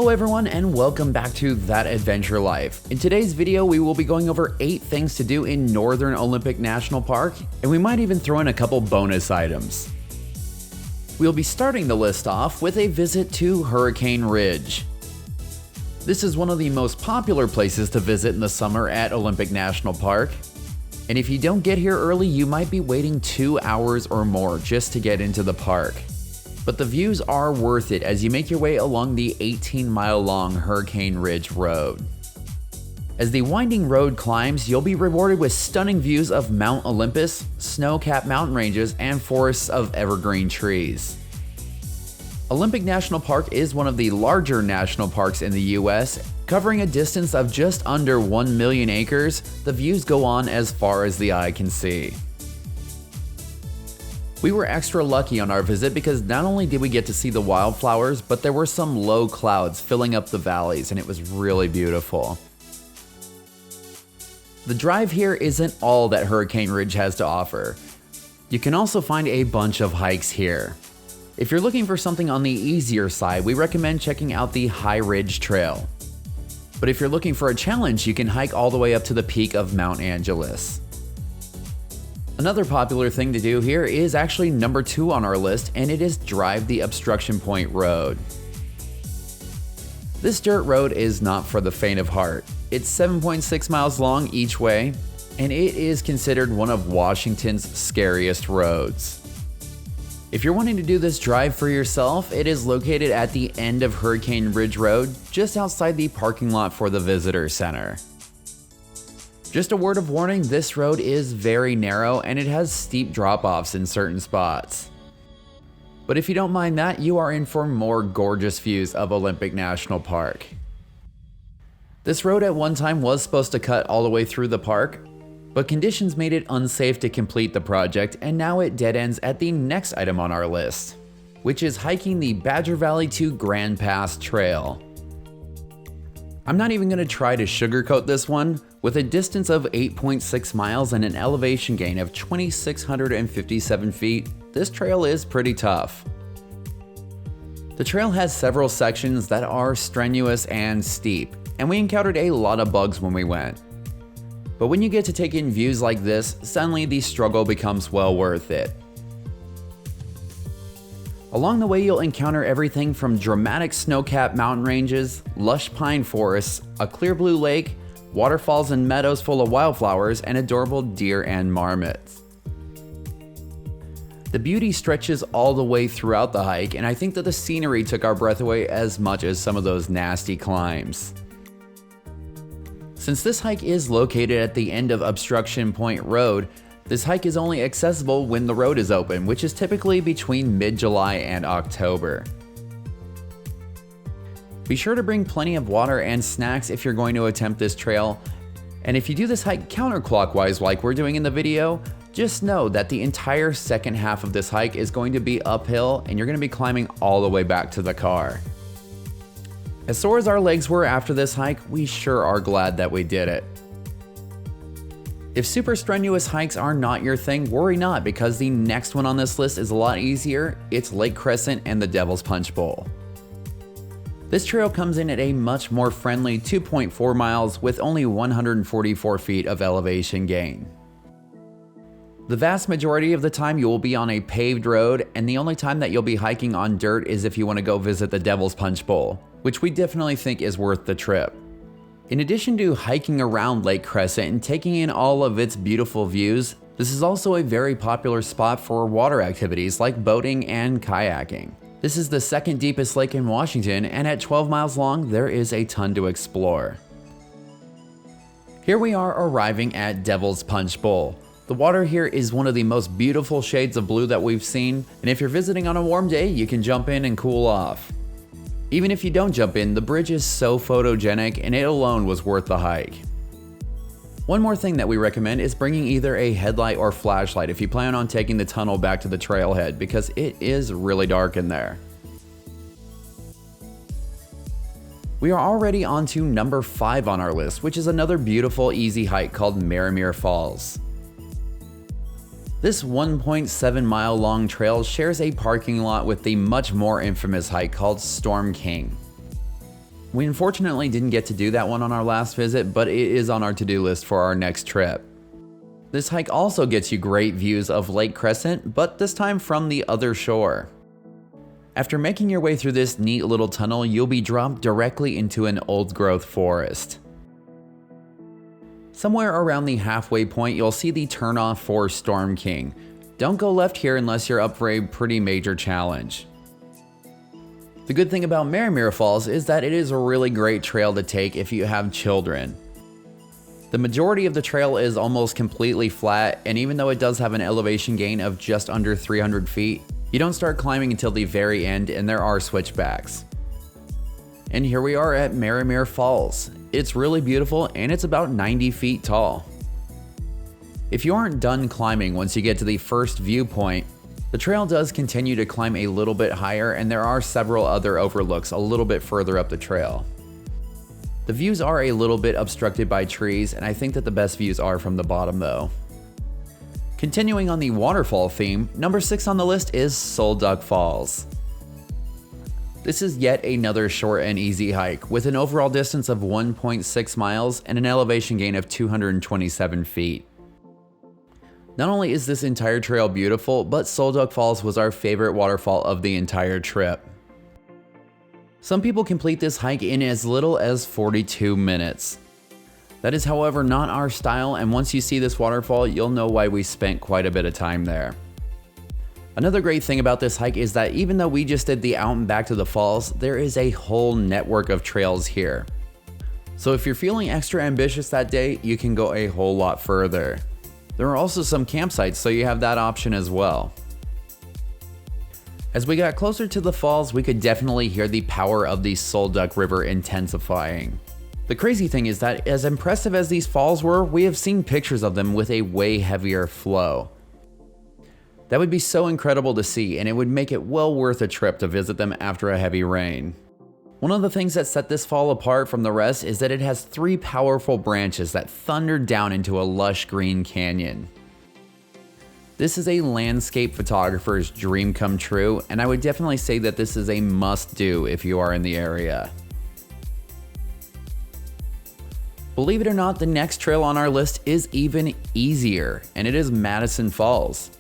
Hello everyone and welcome back to That Adventure Life. In today's video we will be going over 8 things to do in Northern Olympic National Park, and we might even throw in a couple bonus items. We'll be starting the list off with a visit to Hurricane Ridge. This is one of the most popular places to visit in the summer at Olympic National Park. And if you don't get here early, you might be waiting 2 hours or more just to get into the park. But the views are worth it as you make your way along the 18-mile long Hurricane Ridge Road. As the winding road climbs, you'll be rewarded with stunning views of Mount Olympus, snow-capped mountain ranges, and forests of evergreen trees. Olympic National Park is one of the larger national parks in the US. Covering a distance of just under 1 million acres, the views go on as far as the eye can see. We were extra lucky on our visit because not only did we get to see the wildflowers, but there were some low clouds filling up the valleys and it was really beautiful. The drive here isn't all that Hurricane Ridge has to offer. You can also find a bunch of hikes here. If you're looking for something on the easier side, we recommend checking out the High Ridge Trail. But if you're looking for a challenge, you can hike all the way up to the peak of Mount Angeles. Another popular thing to do here is actually number 2 on our list, and it is drive the Obstruction Point Road. This dirt road is not for the faint of heart. It's 7.6 miles long each way, and it is considered one of Washington's scariest roads. If you're wanting to do this drive for yourself, it is located at the end of Hurricane Ridge Road, just outside the parking lot for the Visitor Center. Just a word of warning, this road is very narrow and it has steep drop-offs in certain spots. But if you don't mind that, you are in for more gorgeous views of Olympic National Park. This road at one time was supposed to cut all the way through the park, but conditions made it unsafe to complete the project, and now it dead ends at the next item on our list, which is hiking the Badger Valley to Grand Pass Trail. I'm not even going to try to sugarcoat this one. With a distance of 8.6 miles and an elevation gain of 2,657 feet, this trail is pretty tough. The trail has several sections that are strenuous and steep, and we encountered a lot of bugs when we went. But when you get to take in views like this, suddenly the struggle becomes well worth it. Along the way, you'll encounter everything from dramatic snow-capped mountain ranges, lush pine forests, a clear blue lake, waterfalls and meadows full of wildflowers, and adorable deer and marmots. The beauty stretches all the way throughout the hike, and I think that the scenery took our breath away as much as some of those nasty climbs. Since this hike is located at the end of Obstruction Point Road, this hike is only accessible when the road is open, which is typically between mid-July and October. Be sure to bring plenty of water and snacks if you're going to attempt this trail, and if you do this hike counterclockwise like we're doing in the video, just know that the entire second half of this hike is going to be uphill and you're going to be climbing all the way back to the car. As sore as our legs were after this hike, we sure are glad that we did it. If super strenuous hikes are not your thing, worry not, because the next one on this list is a lot easier. It's Lake Crescent and the Devil's Punchbowl. This trail comes in at a much more friendly 2.4 miles with only 144 feet of elevation gain. The vast majority of the time you will be on a paved road, and the only time that you'll be hiking on dirt is if you want to go visit the Devil's Punchbowl, which we definitely think is worth the trip. In addition to hiking around Lake Crescent and taking in all of its beautiful views, this is also a very popular spot for water activities like boating and kayaking. This is the second deepest lake in Washington, and at 12 miles long, there is a ton to explore. Here we are arriving at Devil's Punchbowl. The water here is one of the most beautiful shades of blue that we've seen, and if you're visiting on a warm day, you can jump in and cool off. Even if you don't jump in, the bridge is so photogenic and it alone was worth the hike. One more thing that we recommend is bringing either a headlight or flashlight if you plan on taking the tunnel back to the trailhead, because it is really dark in there. We are already on to number 5 on our list, which is another beautiful easy hike called Marymere Falls. This 1.7 mile long trail shares a parking lot with the much more infamous hike called Storm King. We unfortunately didn't get to do that one on our last visit, but it is on our to-do list for our next trip. This hike also gets you great views of Lake Crescent, but this time from the other shore. After making your way through this neat little tunnel, you'll be dropped directly into an old-growth forest. Somewhere around the halfway point, you'll see the turnoff for Storm King. Don't go left here unless you're up for a pretty major challenge. The good thing about Marymere Falls is that it is a really great trail to take if you have children. The majority of the trail is almost completely flat, and even though it does have an elevation gain of just under 300 feet, you don't start climbing until the very end, and there are switchbacks. And here we are at Marymere Falls. It's really beautiful, and it's about 90 feet tall. If you aren't done climbing once you get to the first viewpoint, the trail does continue to climb a little bit higher, and there are several other overlooks a little bit further up the trail. The views are a little bit obstructed by trees, and I think that the best views are from the bottom though. Continuing on the waterfall theme, number 6 on the list is Duc Falls. This is yet another short and easy hike with an overall distance of 1.6 miles and an elevation gain of 227 feet. Not only is this entire trail beautiful, but Duc Falls was our favorite waterfall of the entire trip. Some people complete this hike in as little as 42 minutes. That is, however, not our style, and once you see this waterfall, you'll know why we spent quite a bit of time there. Another great thing about this hike is that even though we just did the out and back to the falls, there is a whole network of trails here. So if you're feeling extra ambitious that day, you can go a whole lot further. There are also some campsites, so you have that option as well. As we got closer to the falls, we could definitely hear the power of the Duc River intensifying. The crazy thing is that as impressive as these falls were, we have seen pictures of them with a way heavier flow. That would be so incredible to see, and it would make it well worth a trip to visit them after a heavy rain. One of the things that set this fall apart from the rest is that it has 3 powerful branches that thunder down into a lush green canyon. This is a landscape photographer's dream come true, and I would definitely say that this is a must-do if you are in the area. Believe it or not, the next trail on our list is even easier, and it is Madison Falls.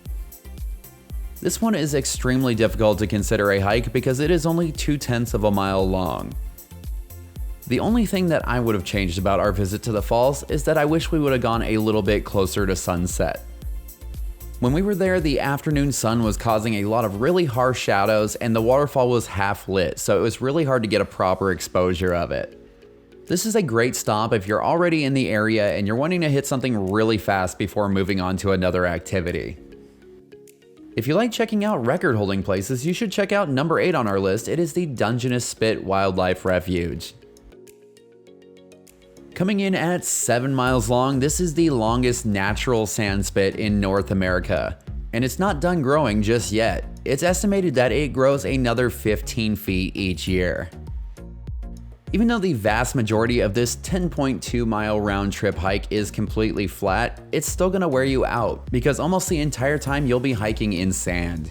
This one is extremely difficult to consider a hike because it is only 0.2 of a mile long. The only thing that I would have changed about our visit to the falls is that I wish we would have gone a little bit closer to sunset. When we were there, the afternoon sun was causing a lot of really harsh shadows, and the waterfall was half lit, so it was really hard to get a proper exposure of it. This is a great stop if you're already in the area and you're wanting to hit something really fast before moving on to another activity. If you like checking out record-holding places, you should check out number 8 on our list. It is the Dungeness Spit Wildlife Refuge. Coming in at 7 miles long, this is the longest natural sand spit in North America, and it's not done growing just yet. It's estimated that it grows another 15 feet each year. Even though the vast majority of this 10.2 mile round trip hike is completely flat, it's still gonna wear you out because almost the entire time you'll be hiking in sand.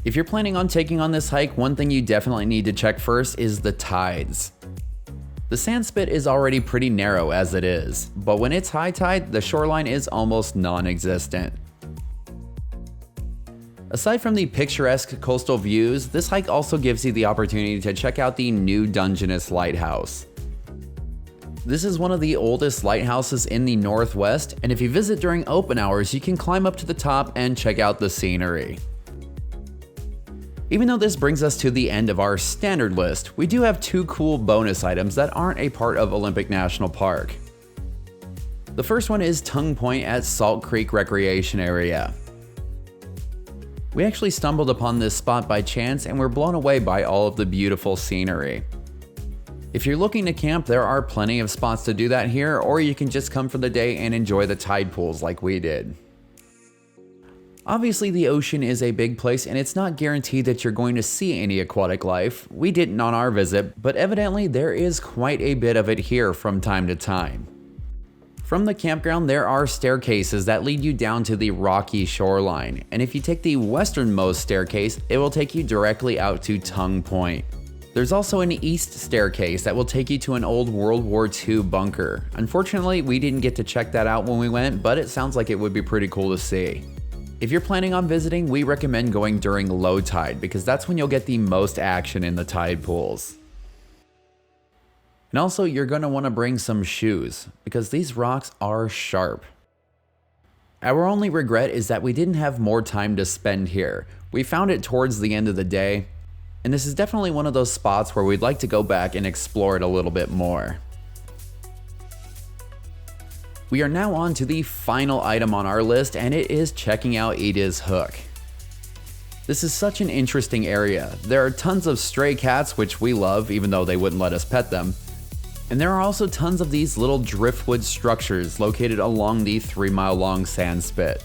If you're planning on taking on this hike, one thing you definitely need to check first is the tides. The sand spit is already pretty narrow as it is, but when it's high tide, the shoreline is almost non-existent. Aside from the picturesque coastal views, this hike also gives you the opportunity to check out the new Dungeness lighthouse. This is one of the oldest lighthouses in the Northwest, and if you visit during open hours, you can climb up to the top and check out the scenery. Even though this brings us to the end of our standard list, we do have 2 cool bonus items that aren't a part of Olympic National Park. The first one is Tongue Point at Salt Creek Recreation Area. We actually stumbled upon this spot by chance and were blown away by all of the beautiful scenery. If you're looking to camp, there are plenty of spots to do that here, or you can just come for the day and enjoy the tide pools like we did. Obviously, the ocean is a big place and it's not guaranteed that you're going to see any aquatic life. We didn't on our visit, but evidently there is quite a bit of it here from time to time. From the campground, there are staircases that lead you down to the rocky shoreline, and if you take the westernmost staircase, it will take you directly out to Tongue Point. There's also an east staircase that will take you to an old World War II bunker. Unfortunately, we didn't get to check that out when we went, but it sounds like it would be pretty cool to see. If you're planning on visiting, we recommend going during low tide because that's when you'll get the most action in the tide pools. And also, you're going to want to bring some shoes because these rocks are sharp. Our only regret is that we didn't have more time to spend here. We found it towards the end of the day, and this is definitely one of those spots where we'd like to go back and explore it a little bit more. We are now on to the final item on our list, and it is checking out Ediz Hooke. This is such an interesting area. There are tons of stray cats, which we love, even though they wouldn't let us pet them. And there are also tons of these little driftwood structures located along the 3-mile-long sand spit.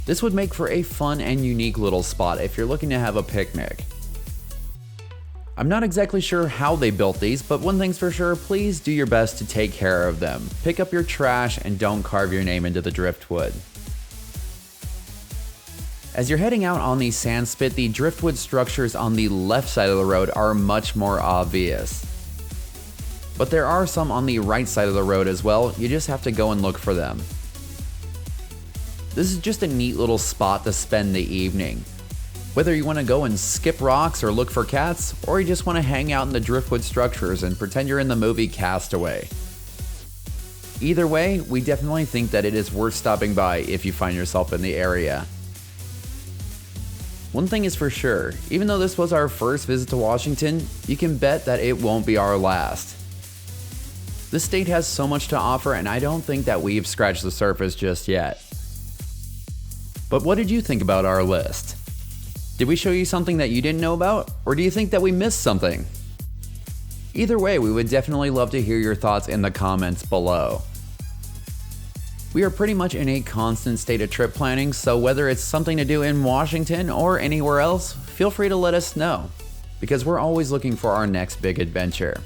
This would make for a fun and unique little spot if you're looking to have a picnic. I'm not exactly sure how they built these, but one thing's for sure, please do your best to take care of them. Pick up your trash and don't carve your name into the driftwood. As you're heading out on the sand spit, the driftwood structures on the left side of the road are much more obvious. But there are some on the right side of the road as well, you just have to go and look for them. This is just a neat little spot to spend the evening. Whether you want to go and skip rocks or look for cats, or you just want to hang out in the driftwood structures and pretend you're in the movie Castaway. Either way, we definitely think that it is worth stopping by if you find yourself in the area. One thing is for sure, even though this was our first visit to Washington, you can bet that it won't be our last. This state has so much to offer, and I don't think that we've scratched the surface just yet. But what did you think about our list? Did we show you something that you didn't know about, or do you think that we missed something? Either way, we would definitely love to hear your thoughts in the comments below. We are pretty much in a constant state of trip planning, so whether it's something to do in Washington or anywhere else, feel free to let us know, because we're always looking for our next big adventure.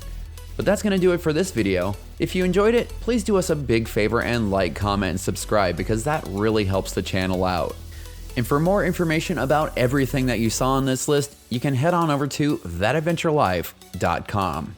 But that's going to do it for this video. If you enjoyed it, please do us a big favor and like, comment, and subscribe because that really helps the channel out. And for more information about everything that you saw on this list, you can head on over to 𝐊𝐿𝐿𝐿𝑎𝑑VentureLife.com.